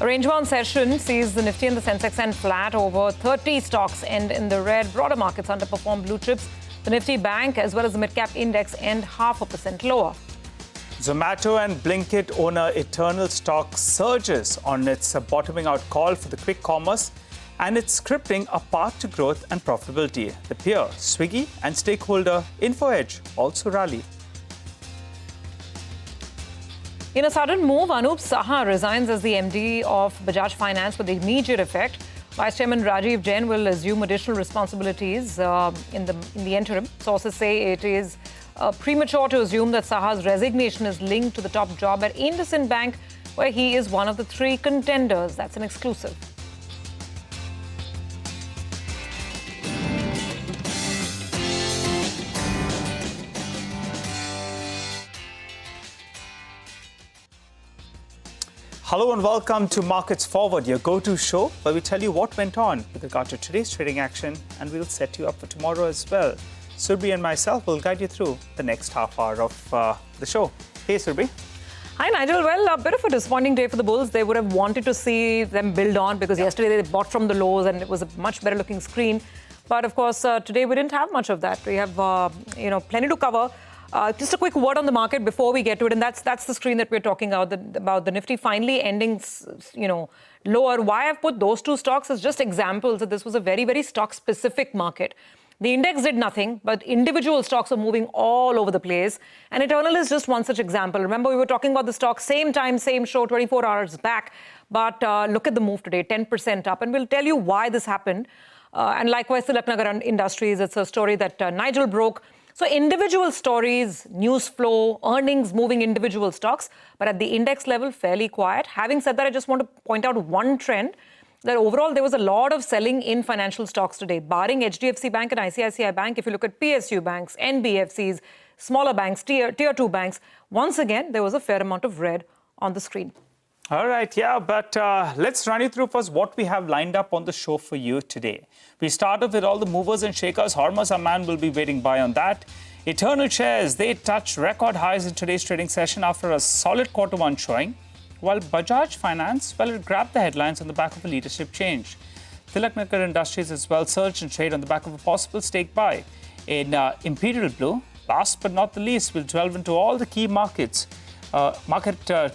A range-bound session sees the Nifty and the Sensex end flat. Over 30 stocks end in the red. Broader markets underperform blue chips. The Nifty Bank as well as the mid-cap index end 0.5% lower. Zomato and Blinkit owner Eternal stock surges on its bottoming out call for the quick commerce, and it's scripting a path to growth and profitability. The peer, Swiggy, and stakeholder InfoEdge also rally. In a sudden move, Anup Saha resigns as the MD of Bajaj Finance with immediate effect. Vice Chairman Rajiv Jain will assume additional responsibilities in the interim. Sources say it is premature to assume that Saha's resignation is linked to the top job at IndusInd Bank, where he is one of the three contenders. That's an exclusive. Hello and welcome to Markets Forward, your go-to show where we tell you what went on with regard to today's trading action, and we'll set you up for tomorrow as well. Surbi and myself will guide you through the next half hour of the show. Hey, Surbi. Hi, Nigel. Well, a bit of a disappointing day for the Bulls. They would have wanted to see them build on because yesterday they bought from the lows and it was a much better looking screen. But of course, today we didn't have much of that. We have, plenty to cover. Just a quick word on the market before we get to it, and that's the screen that we're talking about the Nifty finally ending, lower. Why I've put those two stocks is just examples that this was a very, very stock-specific market. The index did nothing, but individual stocks are moving all over the place. And Eternal is just one such example. Remember, we were talking about the stock, same time, same show, 24 hours back. But look at the move today, 10% up. And we'll tell you why this happened. And likewise, Tilaknagar Industries, it's a story that Nigel broke. So individual stories, news flow, earnings moving individual stocks, but at the index level, fairly quiet. Having said that, I just want to point out one trend, that overall there was a lot of selling in financial stocks today, barring HDFC Bank and ICICI Bank. If you look at PSU banks, NBFCs, smaller banks, tier 2 banks, once again, there was a fair amount of red on the screen. All right, but let's run you through first what we have lined up on the show for you today. We start off with all the movers and shakers. Hormuz Aman will be waiting by on that. Eternal shares, they touched record highs in today's trading session after a solid quarter one showing, while Bajaj Finance, well, it grabbed the headlines on the back of a leadership change. Tilaknagar Industries as well surged in trade on the back of a possible stake buy in Imperial Blue. Last but not the least, we'll delve into all the key market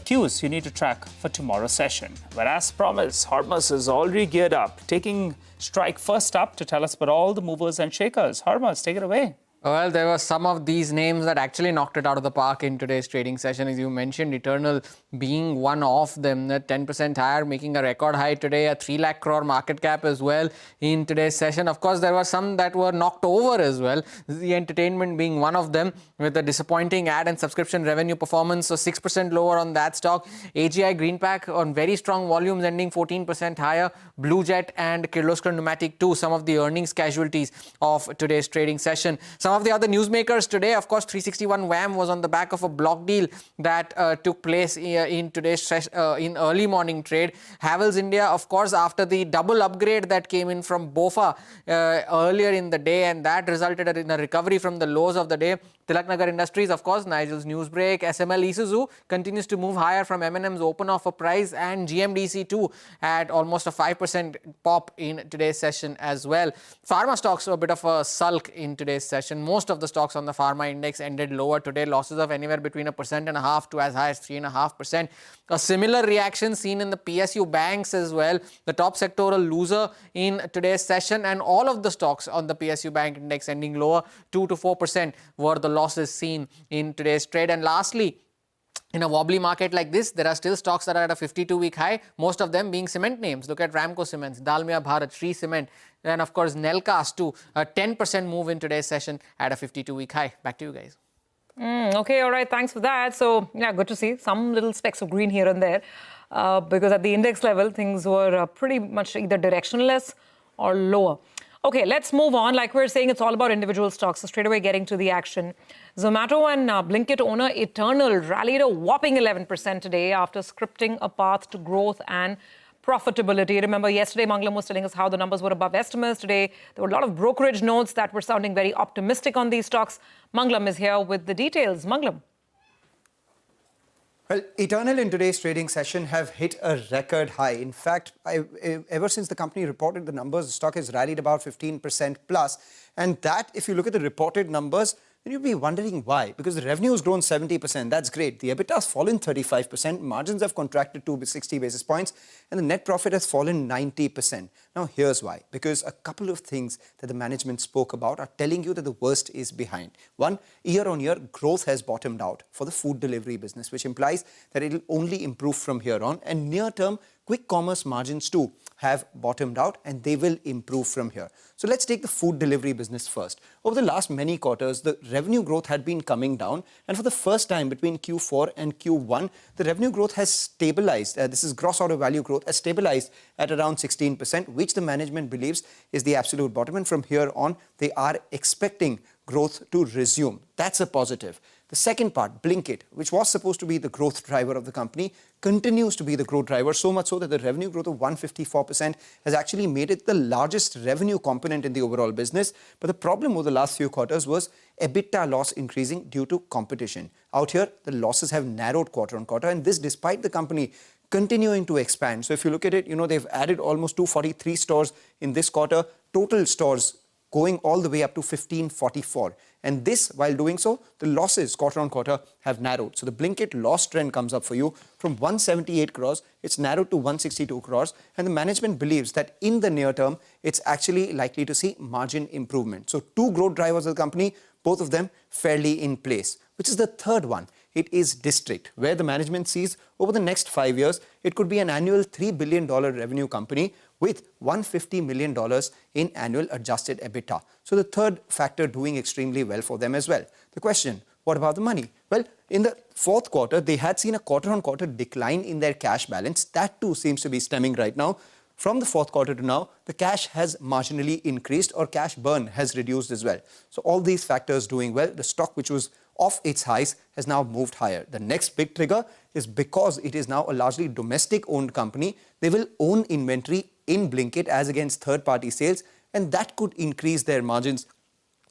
cues you need to track for tomorrow's session. But as promised, Hormuz is already geared up, taking strike first up to tell us about all the movers and shakers. Hormuz, take it away. Well, there were some of these names that actually knocked it out of the park in today's trading session. As you mentioned, Eternal being one of them, 10% higher, making a record high today, a 3 lakh crore market cap as well in today's session. Of course, there were some that were knocked over as well. The Entertainment being one of them, with a disappointing ad and subscription revenue performance, so 6% lower on that stock. AGI Greenpack on very strong volumes, ending 14% higher. Blue Jet and Kirloskar Pneumatic too, some of the earnings casualties of today's trading session. Some of the other newsmakers today, of course, 361 WAM was on the back of a block deal that took place in today's in early morning trade. Havells India, of course, after the double upgrade that came in from BOFA earlier in the day, and that resulted in a recovery from the lows of the day. Tilaknagar Industries, of course, Nigel's news break. SML Isuzu continues to move higher from M&M's open offer price, and GMDC too at almost a 5% pop in today's session as well. Pharma stocks were a bit of a sulk in today's session. Most of the stocks on the pharma index ended lower today, losses of anywhere between 1.5% to as high as 3.5%. A similar reaction seen in the PSU banks as well, the top sectoral loser in today's session, and all of the stocks on the PSU bank index ending lower, 2 to 4% were the losses seen in today's trade. And lastly, in a wobbly market like this, there are still stocks that are at a 52-week high, most of them being cement names. Look at Ramco Cements, Dalmia Bharat, Shree Cement, and of course Nelcast too. A 10% move in today's session at a 52-week high. Back to you guys. Okay, all right, thanks for that. So, yeah, good to see some little specks of green here and there because at the index level, things were pretty much either directionless or lower. Okay, let's move on. Like we were saying, it's all about individual stocks. So straight away getting to the action. Zomato and Blinkit owner Eternal rallied a whopping 11% today after scripting a path to growth and profitability. Remember, yesterday Manglam was telling us how the numbers were above estimates. Today, there were a lot of brokerage notes that were sounding very optimistic on these stocks. Manglam is here with the details. Manglam. Well, Eternal in today's trading session have hit a record high. In fact, ever since the company reported the numbers, the stock has rallied about 15% plus. And that, if you look at the reported numbers, then you'll be wondering why. Because the revenue has grown 70%. That's great. The EBITDA has fallen 35%. Margins have contracted to 60 basis points. And the net profit has fallen 90%. Now, here's why. Because a couple of things that the management spoke about are telling you that the worst is behind. One, year-on-year growth has bottomed out for the food delivery business, which implies that it will only improve from here on. And near-term, quick commerce margins too have bottomed out and they will improve from here. So let's take the food delivery business first. Over the last many quarters, the revenue growth had been coming down, and for the first time between Q4 and Q1, the revenue growth has stabilized. This is gross order value growth has stabilized at around 16%, which the management believes is the absolute bottom. And from here on, they are expecting growth to resume. That's a positive. The second part, Blinkit, which was supposed to be the growth driver of the company, continues to be the growth driver, so much so that the revenue growth of 154% has actually made it the largest revenue component in the overall business. But the problem over the last few quarters was EBITDA loss increasing due to competition. Out here, the losses have narrowed quarter on quarter, and this despite the company continuing to expand. So if you look at it, they've added almost 243 stores in this quarter, total stores going all the way up to 1544. And this, while doing so, the losses quarter on quarter have narrowed. So the Blinkit loss trend comes up for you from 178 crores, it's narrowed to 162 crores. And the management believes that in the near term, it's actually likely to see margin improvement. So two growth drivers of the company, both of them fairly in place. Which is the third one? It is District, where the management sees over the next 5 years, it could be an annual $3 billion revenue company with $150 million in annual adjusted EBITDA. So the third factor doing extremely well for them as well. The question, what about the money? Well, in the fourth quarter, they had seen a quarter-on-quarter decline in their cash balance. That too seems to be stemming right now. From the fourth quarter to now, the cash has marginally increased or cash burn has reduced as well. So all these factors doing well. The stock, which was off its highs, has now moved higher. The next big trigger is because it is now a largely domestic-owned company. They will own inventory in Blinkit as against third-party sales, and that could increase their margins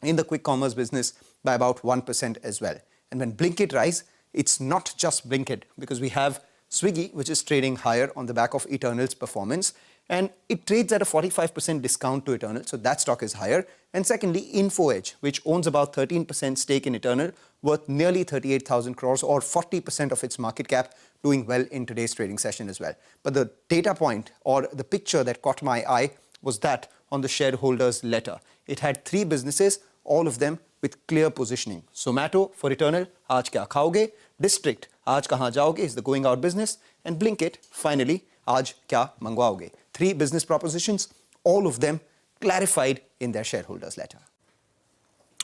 in the quick commerce business by about 1% as well. And when Blinkit rise, it's not just Blinkit, because we have Swiggy, which is trading higher on the back of Eternal's performance. And it trades at a 45% discount to Eternal, so that stock is higher. And secondly, InfoEdge, which owns about 13% stake in Eternal, worth nearly 38,000 crores or 40% of its market cap, doing well in today's trading session as well. But the data point or the picture that caught my eye was that on the shareholders' letter. It had three businesses, all of them with clear positioning. Zomato for Eternal, aaj kya khaoge? District, aaj kahan jaoge is the going out business. And Blinkit, finally, aaj kya mangwaoge? Three business propositions, all of them clarified in their shareholders' letter.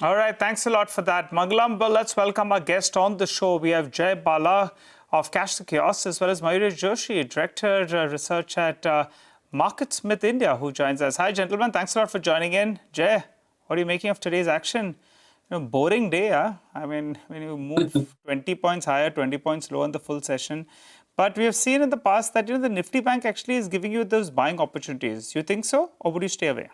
All right, thanks a lot for that, Mangalam. Well, let's welcome our guest on the show. We have Jay Bala of Cash the Kiosk, as well as Mayuresh Joshi, Director Research at MarketSmith India, who joins us. Hi, gentlemen. Thanks a lot for joining in. Jay, what are you making of today's action? Boring day, huh? I mean, when you move 20 points higher, 20 points lower in the full session. But we have seen in the past that, the Nifty Bank actually is giving you those buying opportunities. You think so, or would you stay away?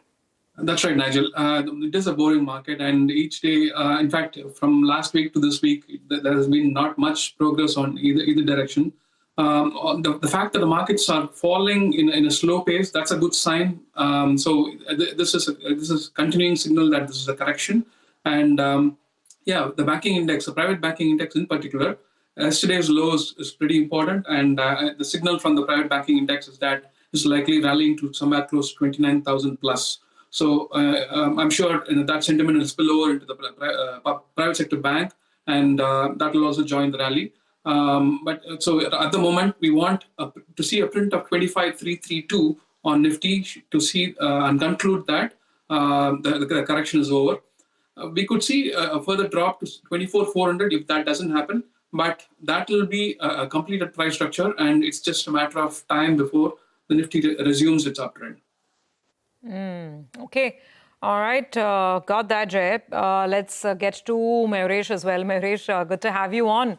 That's right, Nigel. It is a boring market, and each day, in fact, from last week to this week, there has been not much progress on either direction. The fact that the markets are falling in a slow pace, that's a good sign. This is continuing signal that this is a correction. And the banking index, the private banking index in particular, yesterday's low is pretty important, and the signal from the private banking index is that it's likely rallying to somewhere close to 29,000 plus. So I'm sure that sentiment will spill over into the private sector bank, and that will also join the rally. So at the moment, we want to see a print of 25,332 on Nifty to see and conclude that the correction is over. We could see a further drop to 24,400 if that doesn't happen, but that will be a completed price structure, and it's just a matter of time before the Nifty resumes its uptrend. Okay. All right. Got that, Jay. Let's get to Mayuresh as well. Mayuresh, good to have you on.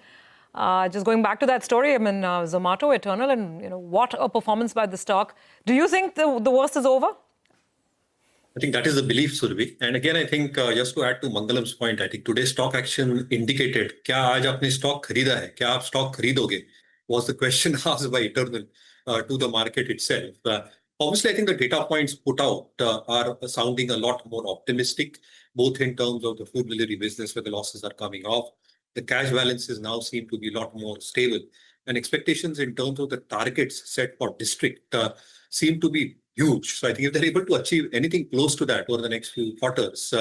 Just going back to that story, I mean, Zomato, Eternal, and what a performance by the stock. Do you think the worst is over? I think that is the belief, Surabhi. And again, I think just to add to Mangalam's point, I think today's stock action indicated, क्या आज आपने stock खरीदा है? क्या आप stock खरीदोगे? Was the question asked by Eternal to the market itself. Obviously, I think the data points put out are sounding a lot more optimistic, both in terms of the food delivery business where the losses are coming off. The cash balances now seem to be a lot more stable. And expectations in terms of the targets set for district seem to be huge. So I think if they're able to achieve anything close to that over the next few quarters,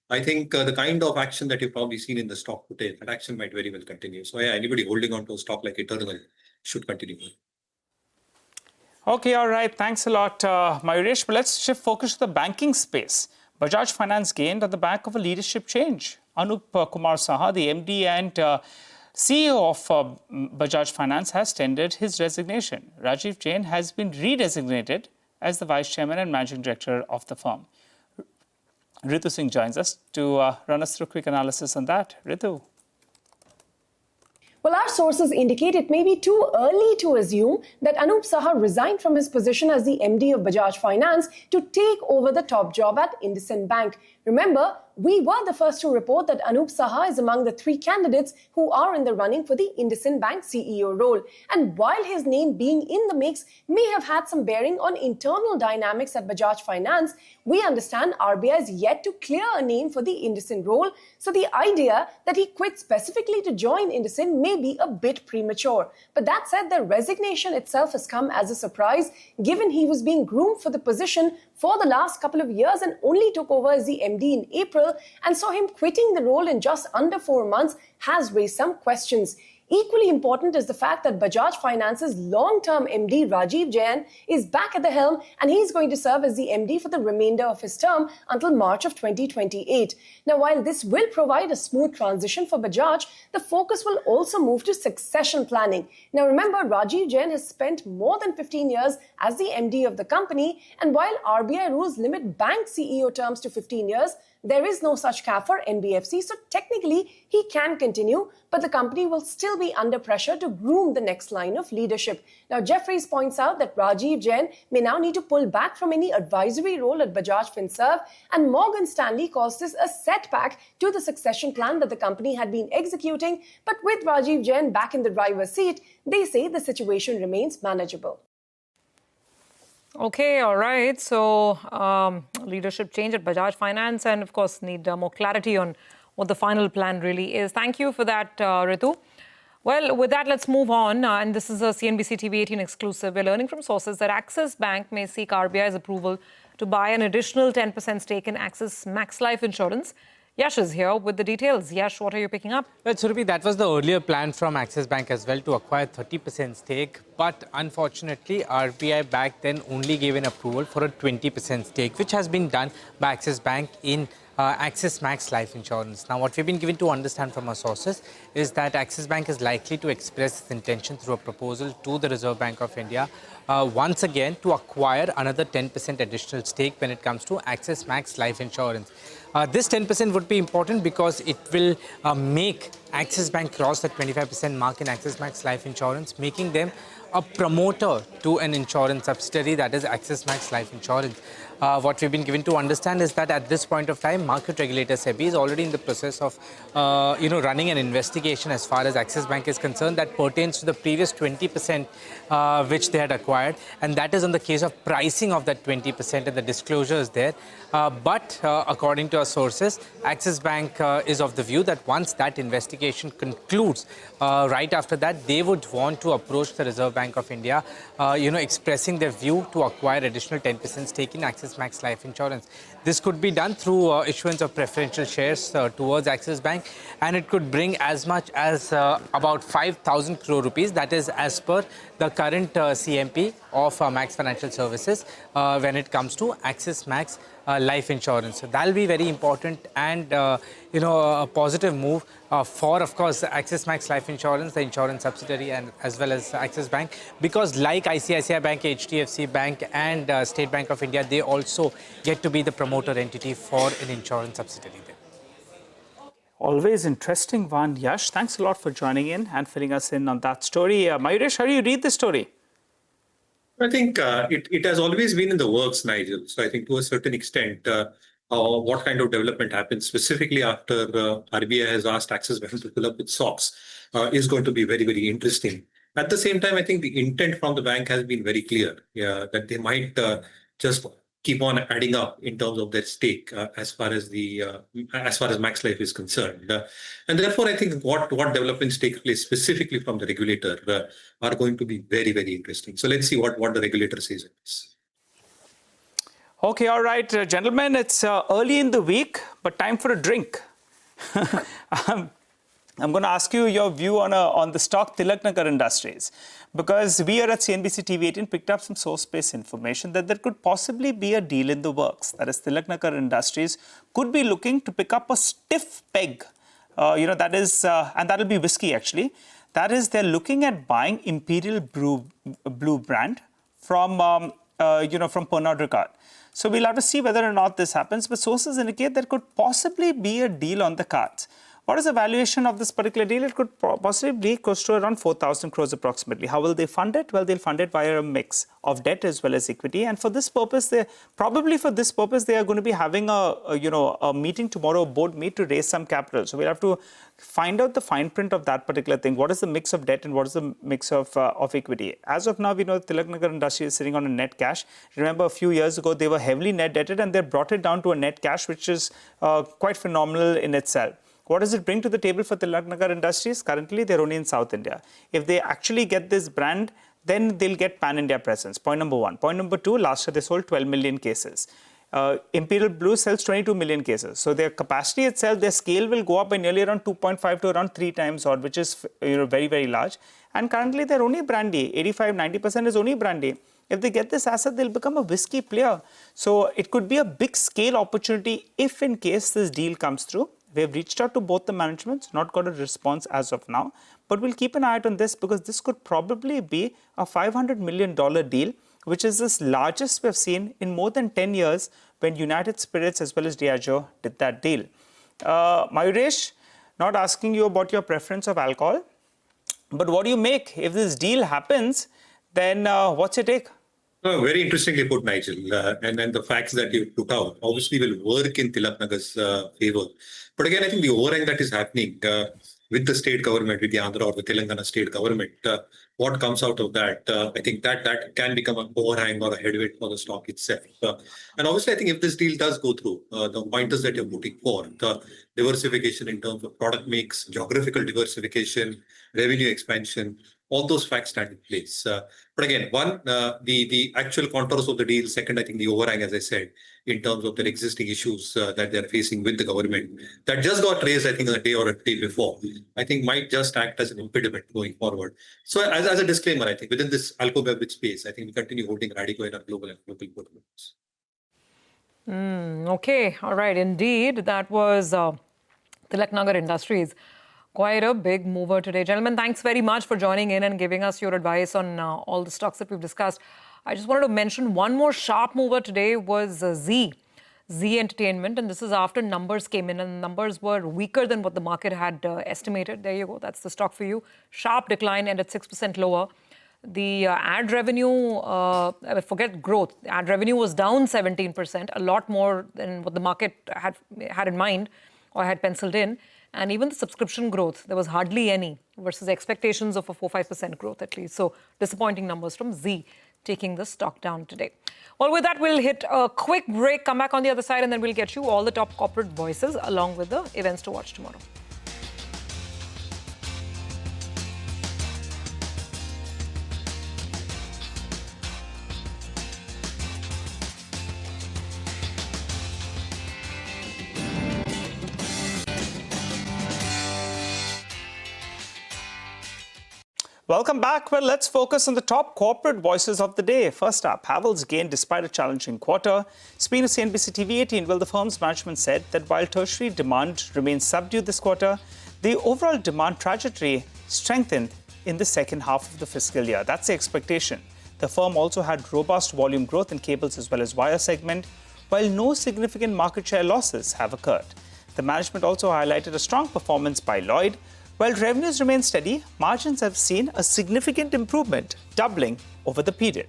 I think the kind of action that you've probably seen in the stock today, that action might very well continue. So yeah, anybody holding on to a stock like Eternal should continue. Okay, all right. Thanks a lot, Mayuresh. But let's shift focus to the banking space. Bajaj Finance gained on the back of a leadership change. Anup Kumar Saha, the MD and CEO of Bajaj Finance, has tendered his resignation. Rajiv Jain has been re-designated as the Vice Chairman and Managing Director of the firm. Ritu Singh joins us to run us through a quick analysis on that. Ritu. Well, our sources indicate it may be too early to assume that Anup Saha resigned from his position as the MD of Bajaj Finance to take over the top job at IndusInd Bank. Remember, we were the first to report that Anup Saha is among the 3 candidates who are in the running for the IndusInd Bank CEO role. And while his name being in the mix may have had some bearing on internal dynamics at Bajaj Finance, we understand RBI is yet to clear a name for the IndusInd role. So the idea that he quit specifically to join IndusInd may be a bit premature. But that said, the resignation itself has come as a surprise, given he was being groomed for the position for the last couple of years and only took over as the MD in April, and so him quitting the role in just under 4 months has raised some questions. Equally important is the fact that Bajaj Finance's long-term MD Rajiv Jain is back at the helm, and he's going to serve as the MD for the remainder of his term until March of 2028. Now, while this will provide a smooth transition for Bajaj, the focus will also move to succession planning. Now, remember, Rajiv Jain has spent more than 15 years as the MD of the company, and while RBI rules limit bank CEO terms to 15 years, there is no such cap for NBFC, so technically he can continue, but the company will still be under pressure to groom the next line of leadership. Now, Jeffries points out that Rajiv Jain may now need to pull back from any advisory role at Bajaj Finserv, and Morgan Stanley calls this a setback to the succession plan that the company had been executing. But with Rajiv Jain back in the driver's seat, they say the situation remains manageable. Okay, all right. So leadership change at Bajaj Finance, and of course need more clarity on what the final plan really is. Thank you for that, Ritu. Well, with that, let's move on. And this is a CNBC-TV18 exclusive. We're learning from sources that Axis Bank may seek RBI's approval to buy an additional 10% stake in Axis Max Life Insurance. Yash is here with the details. Yash, what are you picking up? Well, Surabhi, that was the earlier plan from Axis Bank as well, to acquire 30% stake. But unfortunately, RBI back then only gave an approval for a 20% stake, which has been done by Axis Bank in Axis Max Life Insurance. Now, what we've been given to understand from our sources is that Axis Bank is likely to express its intention through a proposal to the Reserve Bank of India once again to acquire another 10% additional stake when it comes to Axis Max Life Insurance. This 10% would be important because it will make Axis Bank cross the 25% mark in Axis Max Life Insurance, making them a promoter to an insurance subsidiary, that is Axis Max Life Insurance. What we've been given to understand is that at this point of time, market regulator SEBI is already in the process of, running an investigation as far as Axis Bank is concerned that pertains to the previous 20% which they had acquired, and that is on the case of pricing of that 20%, and the disclosure is there. But according to our sources, Axis Bank is of the view that once that investigation concludes, right after that, they would want to approach the Reserve Bank of India, expressing their view to acquire additional 10% stake in Axis Max Life Insurance. This could be done through issuance of preferential shares towards Axis Bank, and it could bring as much as about 5,000 crore rupees. That is as per the current CMP of Max Financial Services when it comes to Axis Max Life Insurance. So that'll be very important and, a positive move for, of course, Axis Max Life Insurance, the insurance subsidiary, and as well as Axis Bank, because like ICICI Bank, HDFC Bank and State Bank of India, they also get to be the promoter entity for an insurance subsidiary there. Always interesting one, Yash. Thanks a lot for joining in and filling us in on that story. Mayuresh, how do you read the story? I think it has always been in the works, Nigel. So I think to a certain extent, what kind of development happens specifically after RBI has asked Axis Bank to fill up with socks is going to be very, very interesting. At the same time, I think the intent from the bank has been very clear, that they might just keep on adding up in terms of their stake as far as Max Life is concerned. And therefore, I think what developments take place specifically from the regulator are going to be very, very interesting. So let's see what the regulator says on this. Okay, all right, gentlemen, it's early in the week, but time for a drink. I'm going to ask you your view on the stock Tilaknagar Industries, because we here at CNBC-TV18 picked up some source-based information that there could possibly be a deal in the works. That is, Tilaknagar Industries could be looking to pick up a stiff peg. That is, and that'll be whiskey actually. That is, they're looking at buying Imperial Blue brand from Pernod Ricard. So we'll have to see whether or not this happens, but sources indicate there could possibly be a deal on the cards. What is the valuation of this particular deal? It could possibly be close to around 4,000 crores approximately. How will they fund it? Well, they'll fund it via a mix of debt as well as equity. And for this purpose, they are going to be having a meeting tomorrow, a board meet to raise some capital. So we'll have to find out the fine print of that particular thing. What is the mix of debt and what is the mix of equity? As of now, we know Tilaknagar Industries is sitting on a net cash. Remember, a few years ago, they were heavily net debted and they brought it down to a net cash, which is quite phenomenal in itself. What does it bring to the table for Tilaknagar Industries? Currently, they're only in South India. If they actually get this brand, then they'll get pan-India presence. Point number one. Point number two, last year they sold 12 million cases. Imperial Blue sells 22 million cases. So their capacity itself, their scale will go up by nearly around 2.5 to around 3 times odd, which is very, very large. And currently, they're only brandy. 85-90% is only brandy. If they get this asset, they'll become a whiskey player. So it could be a big scale opportunity if in case this deal comes through. We have reached out to both the managements, not got a response as of now, but we'll keep an eye out on this because this could probably be a $500 million deal, which is the largest we have seen in more than 10 years when United Spirits as well as Diageo did that deal. Mayuresh, not asking you about your preference of alcohol, but what do you make? If this deal happens, then what's your take? Very interestingly put, Nigel. And the facts that you took out obviously will work in Tilaknagar's favor. But again, I think the overhang that is happening with the state government, with the Andhra or the Telangana state government, what comes out of that, I think that can become an overhang or a headwind for the stock itself. And obviously, I think if this deal does go through, the pointers that you're putting for, the diversification in terms of product mix, geographical diversification, revenue expansion, all those facts stand in place. But again, one, the actual contours of the deal. Second, I think the overhang, as I said, in terms of their existing issues that they're facing with the government, that just got raised, I think, a day or a day before, I think might just act as an impediment going forward. So as a disclaimer, I think within this alcohol beverage space, I think we continue holding Radico in our global and local portfolios. Okay, all right. Indeed, that was Tilaknagar Industries. Quite a big mover today. Gentlemen, thanks very much for joining in and giving us your advice on all the stocks that we've discussed. I just wanted to mention one more sharp mover today was Z Entertainment. And this is after numbers came in and numbers were weaker than what the market had estimated. There you go. That's the stock for you. Sharp decline and at 6% lower. The ad revenue, forget growth. The ad revenue was down 17%, a lot more than what the market had in mind or had penciled in. And even the subscription growth, there was hardly any versus expectations of a 4-5% growth at least. So disappointing numbers from Z taking the stock down today. Well, with that, we'll hit a quick break, come back on the other side, and then we'll get you all the top corporate voices along with the events to watch tomorrow. Welcome back. Well, let's focus on the top corporate voices of the day. First up, Havells gained despite a challenging quarter. Speaking of CNBC-TV18, well, the firm's management said that while tertiary demand remains subdued this quarter, the overall demand trajectory strengthened in the second half of the fiscal year. That's the expectation. The firm also had robust volume growth in cables as well as wire segment, while no significant market share losses have occurred. The management also highlighted a strong performance by Lloyd. While revenues remain steady, margins have seen a significant improvement, doubling over the period.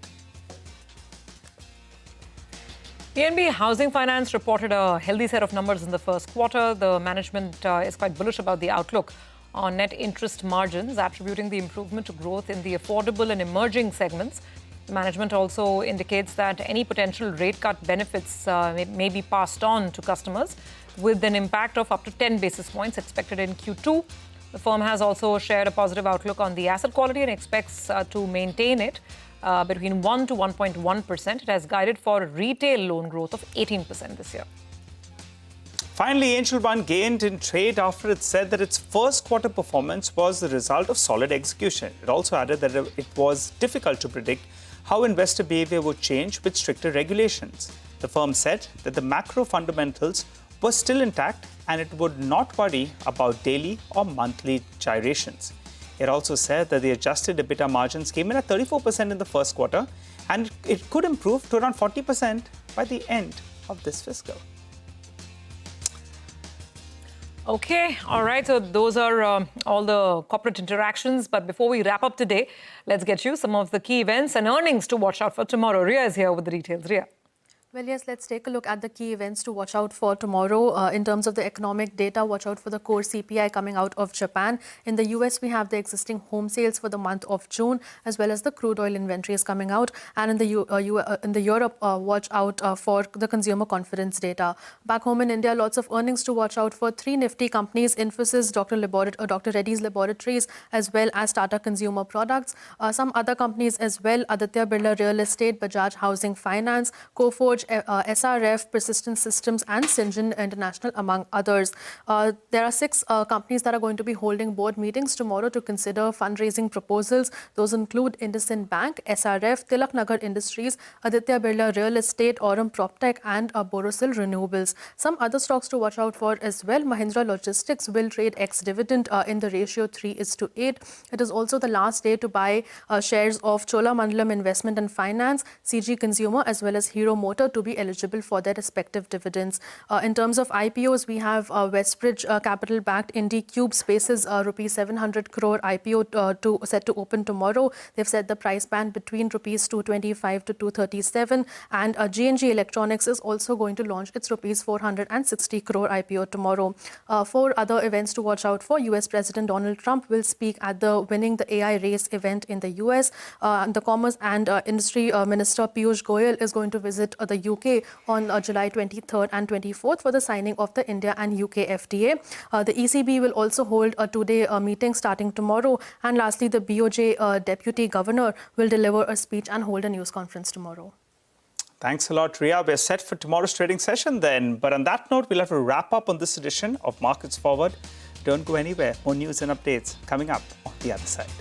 PNB Housing Finance reported a healthy set of numbers in the first quarter. The management is quite bullish about the outlook on net interest margins, attributing the improvement to growth in the affordable and emerging segments. The management also indicates that any potential rate cut benefits may be passed on to customers, with an impact of up to 10 basis points expected in Q2. The firm has also shared a positive outlook on the asset quality and expects to maintain it between 1 to 1.1%. It has guided for retail loan growth of 18% this year. Finally, Angel One gained in trade after it said that its first quarter performance was the result of solid execution. It also added that it was difficult to predict how investor behavior would change with stricter regulations. The firm said that the macro fundamentals were still intact and it would not worry about daily or monthly gyrations. It also said that the adjusted EBITDA margins came in at 34% in the first quarter and it could improve to around 40% by the end of this fiscal. Okay, all right. So those are all the corporate interactions. But before we wrap up today, let's get you some of the key events and earnings to watch out for tomorrow. Ria is here with the details. Ria. Well, yes, let's take a look at the key events to watch out for tomorrow. In terms of the economic data, watch out for the core CPI coming out of Japan. In the US, we have the existing home sales for the month of June, as well as the crude oil inventories coming out. And in the Europe, watch out for the consumer confidence data. Back home in India, lots of earnings to watch out for. 3 nifty companies: Infosys, Dr. Reddy's Laboratories, as well as Tata Consumer Products. Some other companies as well: Aditya Birla Real Estate, Bajaj Housing Finance, Coforge, SRF, Persistent Systems and Syngene International, among others. There are 6 companies that are going to be holding board meetings tomorrow to consider fundraising proposals. Those include IndusInd Bank, SRF, Tilaknagar Industries, Aditya Birla Real Estate, Aurum PropTech and Borosil Renewables. Some other stocks to watch out for as well: Mahindra Logistics will trade ex-dividend in the ratio 3:8. It is also the last day to buy shares of Cholamandalam Investment and Finance, CG Consumer as well as Hero Motor to be eligible for their respective dividends. In terms of IPOs, we have Westbridge Capital-backed IndiCube Spaces rupees 700 crore IPO set to open tomorrow. They've set the price band between rupees 225 to 237, and G&G Electronics is also going to launch its rupees 460 crore IPO tomorrow. 4 other events to watch out for: US President Donald Trump will speak at the Winning the AI Race event in the US. The Commerce and Industry Minister Piyush Goyal is going to visit the UK on July 23rd and 24th for the signing of the India and UK FTA. The ECB will also hold a 2-day meeting starting tomorrow. And lastly, the BOJ Deputy Governor will deliver a speech and hold a news conference tomorrow. Thanks a lot, Ria. We're set for tomorrow's trading session then. But on that note, we'll have to wrap up on this edition of Markets Forward. Don't go anywhere. More news and updates coming up on the other side.